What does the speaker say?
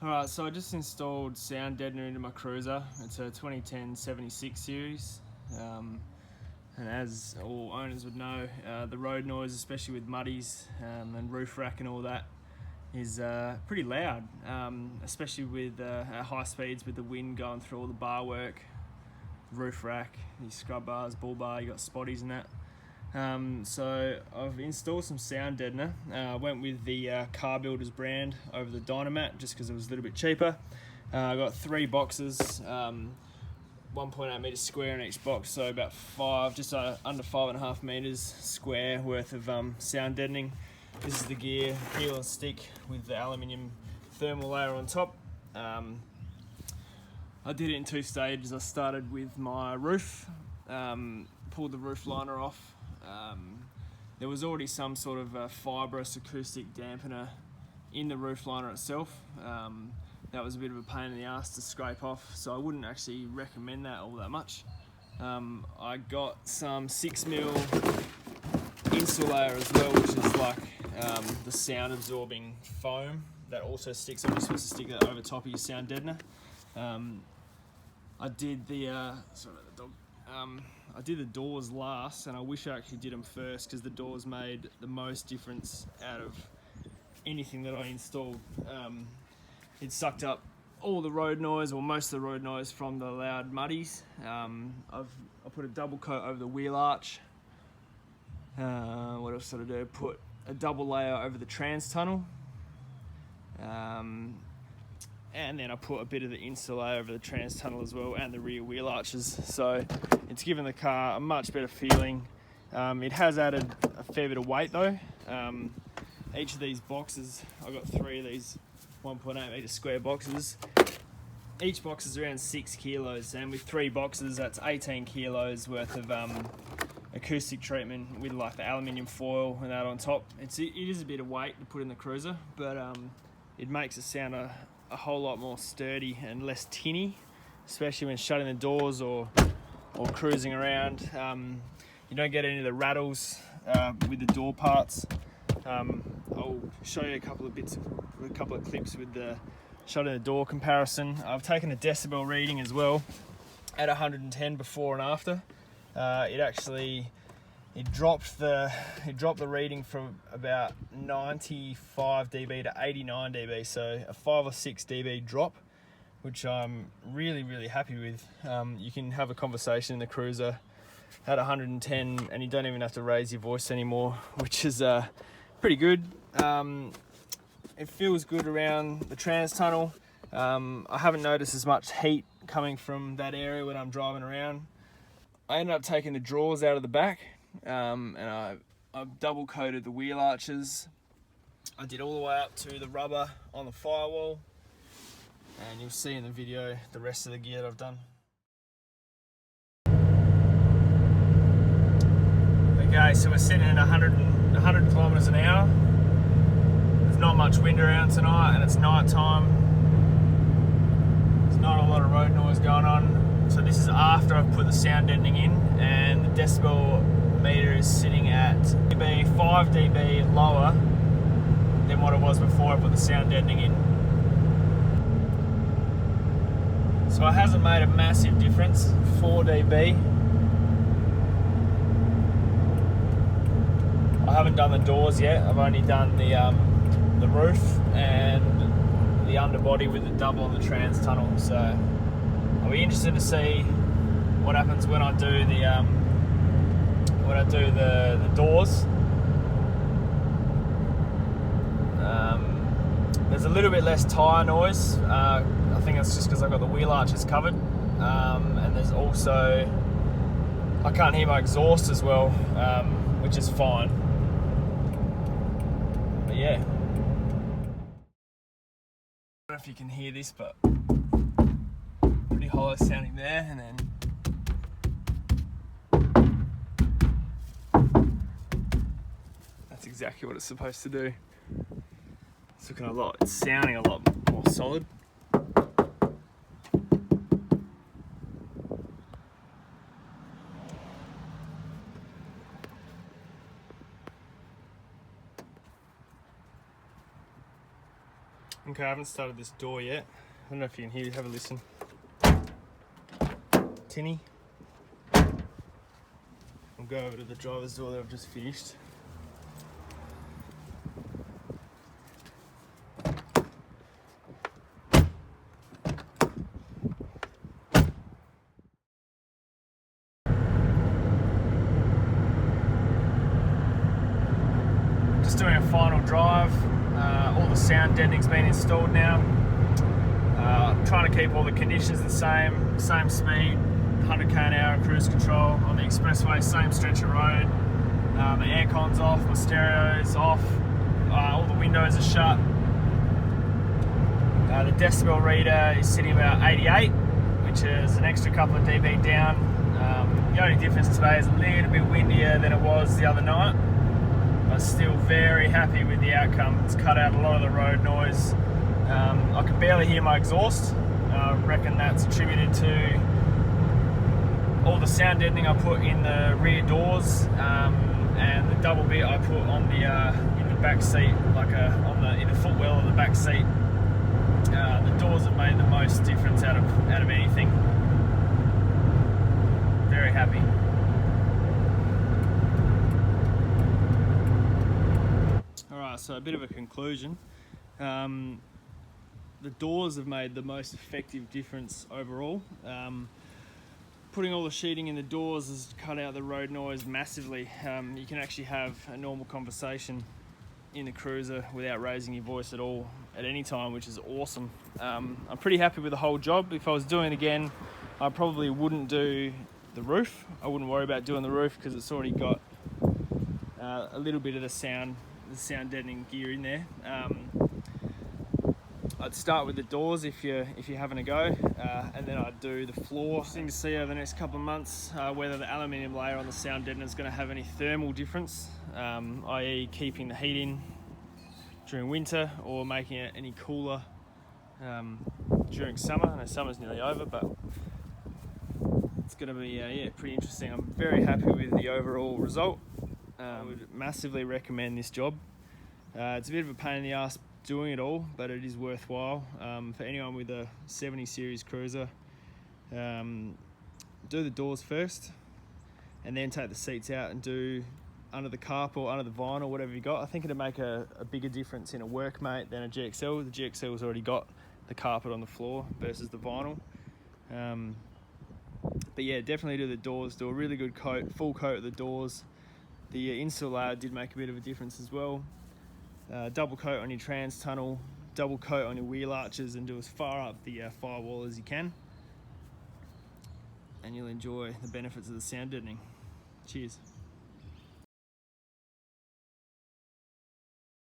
Alright, so I just installed sound deadener into my cruiser. It's a 2010 76 series. And as all owners would know, the road noise, especially with muddies and roof rack and all that, is pretty loud, especially with at high speeds with the wind going through all the bar work, roof rack, these scrub bars, bull bar, you got spotties and that. So I've installed some sound deadener. I went with the Car Builders brand over the Deadener just because it was a little bit cheaper. I got 3 boxes, 1.8 meters square in each box, so about just under 5.5 meters square worth of sound deadening. This is the gear, peel and stick with the aluminium thermal layer on top. I did it in 2 stages. I started with my roof, pulled the roof liner off. There was already some sort of fibrous acoustic dampener in the roof liner itself. That was a bit of a pain in the ass to scrape off, so I wouldn't actually recommend that all that much. I got some 6mm insulator as well, which is like the sound absorbing foam that also sticks on. You're supposed to stick that over top of your sound deadener. I did the I did the doors last, and I wish I actually did them first because the doors made the most difference out of anything that I installed. It sucked up all the road noise, or most of the road noise, from the loud muddies. I put a double coat over the wheel arch. What else did I do? Put a double layer over the trans tunnel. And then I put a bit of the insulator over the trans tunnel as well, and the rear wheel arches. So it's given the car a much better feeling. It has added a fair bit of weight though. Each of these boxes, I've got 3 of these 1.8 meter square boxes. Each box is around 6 kilos, and with 3 boxes, that's 18 kilos worth of acoustic treatment with like the aluminium foil and that on top. It is a bit of weight to put in the cruiser, but it makes it sound a whole lot more sturdy and less tinny, especially when shutting the doors or cruising around. You don't get any of the rattles with the door parts. I'll show you a couple of clips with the shutting the door comparison. I've taken a decibel reading as well at 110 before and after. It dropped the reading from about 95 dB to 89 dB, so a 5 or 6 dB drop, which I'm really, really happy with. You can have a conversation in the cruiser at 110 and you don't even have to raise your voice anymore, which is pretty good. It feels good around the trans tunnel. I haven't noticed as much heat coming from that area when I'm driving around. I ended up taking the drawers out of the back, and I've double coated the wheel arches. I did all the way up to the rubber on the firewall, and you'll see in the video the rest of the gear that I've done. Okay, so we're sitting at 100 kilometers an hour. There's not much wind around tonight, and it's night time. There's not a lot of road noise going on. So this is after I've put the sound deadening in, and the decibel meter is sitting at 5 dB lower than what it was before I put the sound deadening in. So it hasn't made a massive difference, 4 dB. I haven't done the doors yet. I've only done the roof and the underbody with the double on the trans tunnel. So I'll be interested to see what happens when I do the doors. There's a little bit less tyre noise. I think it's just because I've got the wheel arches covered, and there's also, I can't hear my exhaust as well, which is fine. But yeah, I don't know if you can hear this, but pretty hollow sounding there, and then that's exactly what it's supposed to do. It's sounding a lot more solid. Okay, I haven't started this door yet. I don't know if you can hear it. Have a listen. Tinny. I'll go over to the driver's door that I've just finished. Just doing a final drive. All the sound deadening's been installed now. Trying to keep all the conditions the same speed, 100k an hour cruise control on the expressway, same stretch of road. The aircon's off, my stereo's off, all the windows are shut. The decibel reader is sitting about 88, which is an extra couple of dB down. The only difference today is a little bit windier than it was the other night. I'm still very happy with the outcome. It's cut out a lot of the road noise. I can barely hear my exhaust. I reckon that's attributed to all the sound deadening I put in the rear doors and the double bit I put on the in the back seat, like in the footwell of the back seat. The doors have made the most difference out of anything. Very happy. Alright, so a bit of a conclusion. The doors have made the most effective difference overall. Putting all the sheeting in the doors has cut out the road noise massively. You can actually have a normal conversation in the cruiser without raising your voice at all at any time, which is awesome. I'm pretty happy with the whole job. If I was doing it again, I probably wouldn't do the roof. I wouldn't worry about doing the roof because it's already got a little bit of the sound deadening gear in there. I'd start with the doors if you're having a go, and then I'd do the floor. Interesting to see over the next couple of months whether the aluminium layer on the sound deadener is going to have any thermal difference, i.e. keeping the heat in during winter or making it any cooler during summer. I know summer's nearly over, but it's going to be yeah, pretty interesting. I'm very happy with the overall result. I would massively recommend this job. It's a bit of a pain in the ass doing it all, but it is worthwhile. For anyone with a 70 series cruiser, do the doors first and then take the seats out and do under the carpet or under the vinyl, whatever you got. I think it'd make a bigger difference in a workmate than a GXL. The GXL's already got the carpet on the floor versus the vinyl. But yeah, definitely do the doors. Do a really good coat, full coat of the doors. The install layer did make a bit of a difference as well. Double coat on your trans tunnel, double coat on your wheel arches, and do as far up the firewall as you can, and you'll enjoy the benefits of the sound deadening. Cheers.